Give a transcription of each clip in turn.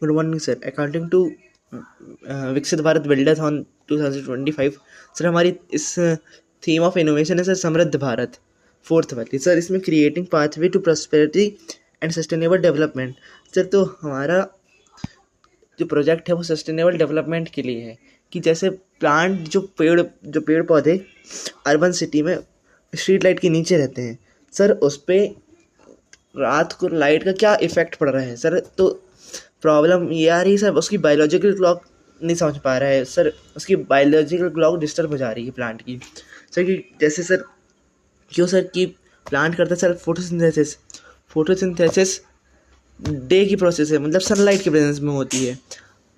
Good morning sir. According to Viksit Bharat buildathon 2025, sir हमारी इस theme of innovation है sir Samriddh Bharat, fourth वाली सर। इसमें creating pathway to prosperity and sustainable development. Sir तो हमारा जो प्रोजेक्ट है वो सस्टेनेबल डेवलपमेंट के लिए है कि जैसे प्लांट जो पेड़ पौधे अर्बन सिटी में स्ट्रीट लाइट के नीचे रहते हैं सर, उस पर रात को लाइट का क्या इफेक्ट पड़ रहा है सर। तो प्रॉब्लम ये आ रही है सर, उसकी बायोलॉजिकल क्लॉक नहीं समझ पा रहा है सर, उसकी बायोलॉजिकल क्लॉक डिस्टर्ब हो जा रही है प्लांट की सर। कि जैसे सर क्यों सर कि प्लांट करता है सर फोटोसिंथेसिस। फोटोसिंथेसिस डे की प्रोसेस है, मतलब सनलाइट के प्रेजेंस में होती है।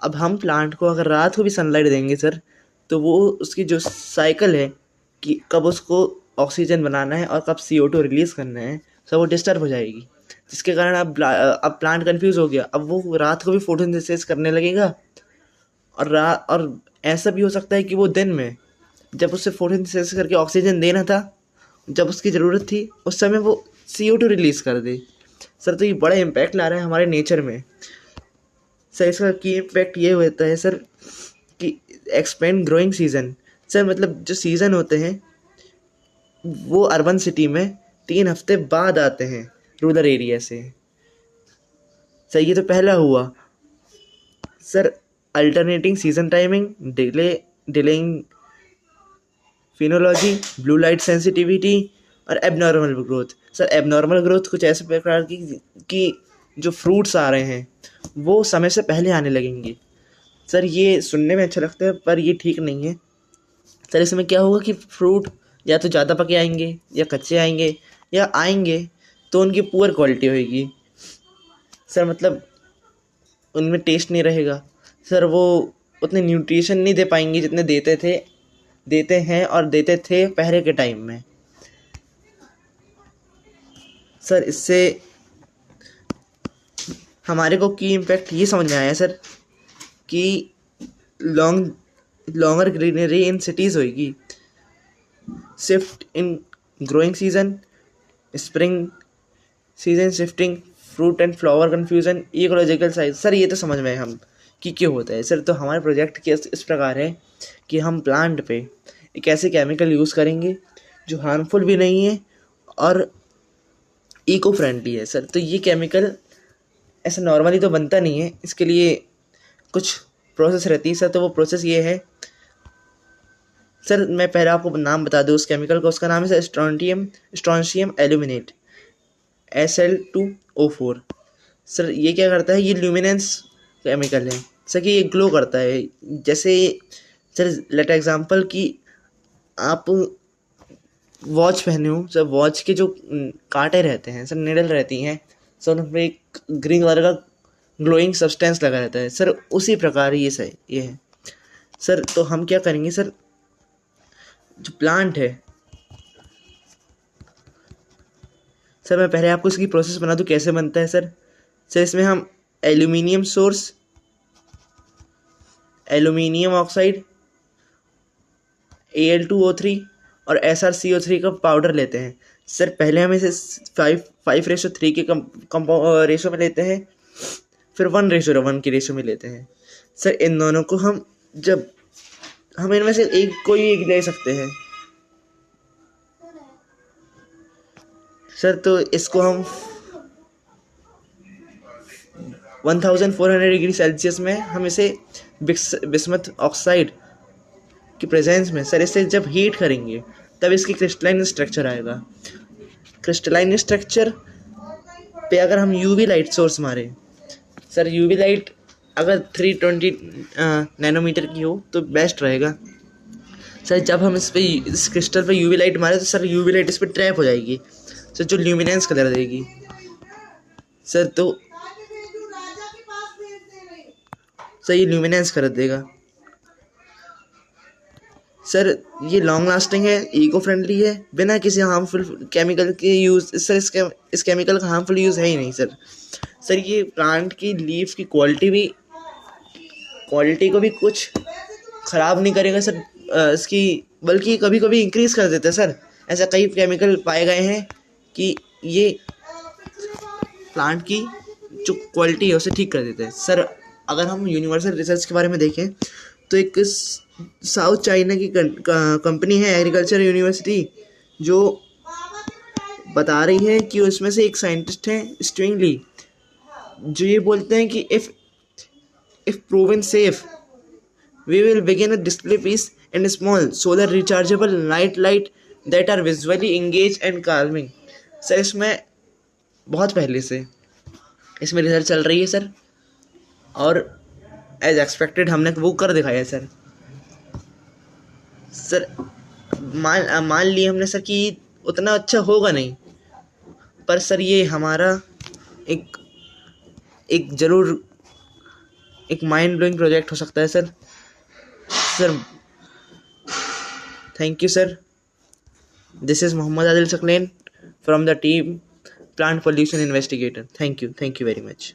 अब हम प्लांट को अगर रात को भी सनलाइट देंगे सर, तो वो उसकी जो साइकिल है कि कब उसको ऑक्सीजन बनाना है और कब CO2 रिलीज़ करना है सर, वो डिस्टर्ब हो जाएगी। जिसके कारण अब प्लांट कंफ्यूज हो गया। अब वो रात को भी फोटोसिंथेसिस करने लगेगा और ऐसा भी हो सकता है कि वो दिन में जब उससे फोटोसिंथेसिस करके ऑक्सीजन देना था, जब उसकी ज़रूरत थी उस समय वो CO2 रिलीज़ कर दे सर। तो ये बड़ा इम्पैक्ट ला रहा है हमारे नेचर में सर। इसका की इम्पैक्ट ये होता है सर कि एक्सपेंड ग्रोइंग सीजन सर, मतलब जो सीज़न होते हैं वो अर्बन सिटी में 3 हफ्ते बाद आते हैं रूरल एरिया से सर। ये तो पहला हुआ sir. Alternating season timing, delaying phenology, blue light sensitivity और abnormal growth sir. Abnormal growth कुछ ऐसे प्रकार की कि जो फ्रूट्स आ रहे हैं वो समय से पहले आने लगेंगे सर। ये सुनने में अच्छा लगता है पर ये ठीक नहीं है सर। इसमें क्या होगा कि फ्रूट या तो ज़्यादा पके आएंगे या कच्चे आएंगे, या आएंगे तो उनकी पुअर क्वालिटी होगी सर, मतलब उनमें टेस्ट नहीं रहेगा सर। वो उतने न्यूट्रिशन नहीं दे पाएंगे जितने देते हैं और देते थे पहले के टाइम में सर। इससे हमारे को की इम्पैक्ट ये समझ में आया सर कि लॉन्गर ग्रीनरी इन सिटीज़ होगी, shift in growing season, spring season shifting, fruit and flower confusion, ecological size sir. ये तो समझ में हम कि क्यों होता है सर। तो हमारे प्रोजेक्ट के इस प्रकार है कि हम प्लांट पे एक ऐसे केमिकल यूज़ करेंगे जो हार्मफुल भी नहीं है और इको फ्रेंडली है सर। तो ये केमिकल ऐसा नॉर्मली तो बनता नहीं है, इसके लिए कुछ प्रोसेस रहती है सर। तो वो प्रोसेस ये है सर, मैं पहले आपको नाम बता दूँ उस केमिकल का। उसका नाम है sir strontium aluminate, Sl2O4 sir. ये क्या करता है, ये ल्यूमिनेंस केमिकल है सर कि ये ग्लो करता है। जैसे सर लेट एग्जांपल कि आप वॉच पहने हो सर, वॉच के जो कांटे रहते हैं सर, निडल रहती हैं सर, उन पर एक ग्रीन कलर का ग्लोइंग सब्सटेंस लगा रहता है सर। उसी प्रकार ये है सर। तो हम क्या करेंगे सर, जो प्लांट है सर, मैं पहले आपको इसकी प्रोसेस बना दूं कैसे बनता है सर। इसमें हम aluminium source, aluminium oxide, Al2O3 और SrCO3 का पाउडर लेते हैं सर। पहले हम इसे 5:3 के रेशो में लेते हैं, फिर 1:1 के रेशो में लेते हैं सर। इन दोनों को हम इनमें से कोई एक ले सकते हैं सर। तो इसको हम 1400 डिग्री सेल्सियस में हम इसे बिस्मथ ऑक्साइड की प्रेजेंस में सर इसे जब हीट करेंगे तब इसकी क्रिस्टलाइन स्ट्रक्चर आएगा। क्रिस्टलाइन स्ट्रक्चर पे अगर हम यूवी लाइट सोर्स मारें सर, यूवी लाइट अगर 320 नैनोमीटर की हो तो बेस्ट रहेगा सर। जब हम इस क्रिस्टल पे यूवी लाइट मारे तो सर यूवी लाइट इस पर ट्रैप हो जाएगी सर, जो ल्यूमिनेंस कलर देगी सर। तो सर ये ल्यूमिनेंस कर देगा सर। ये लॉन्ग लास्टिंग है, इको फ्रेंडली है, बिना किसी हार्मफुल केमिकल के यूज़ सर। इस केमिकल का हार्मफुल यूज़ है ही नहीं सर। ये प्लांट की लीफ की क्वालिटी को भी कुछ ख़राब नहीं करेगा सर, इसकी बल्कि कभी कभी इंक्रीज़ कर देता है सर। ऐसा कई केमिकल पाए गए हैं कि ये प्लांट की जो क्वालिटी है उसे ठीक कर देते हैं सर। अगर हम यूनिवर्सल रिसर्च के बारे में देखें तो एक साउथ चाइना की कंपनी है एग्रीकल्चर यूनिवर्सिटी, जो बता रही है कि उसमें से एक साइंटिस्ट हैं स्टिंग ली, जो ये बोलते हैं कि if proven safe we will begin a display piece and small solar rechargeable night light that are visually engaged and calming. Sir इसमें बहुत पहले से इसमें रिसर्च चल रही है सर, और एज एक्सपेक्टेड हमने वो कर दिखाया है सर। सर मान लिए हमने सर कि उतना अच्छा होगा नहीं, पर सर ये हमारा एक ज़रूर एक माइंड ब्लोइंग प्रोजेक्ट हो सकता है sir. Sir, thank you, sir. This is Muhammad Adil Sakleen from the team Plant Pollution Investigator. Thank you very much.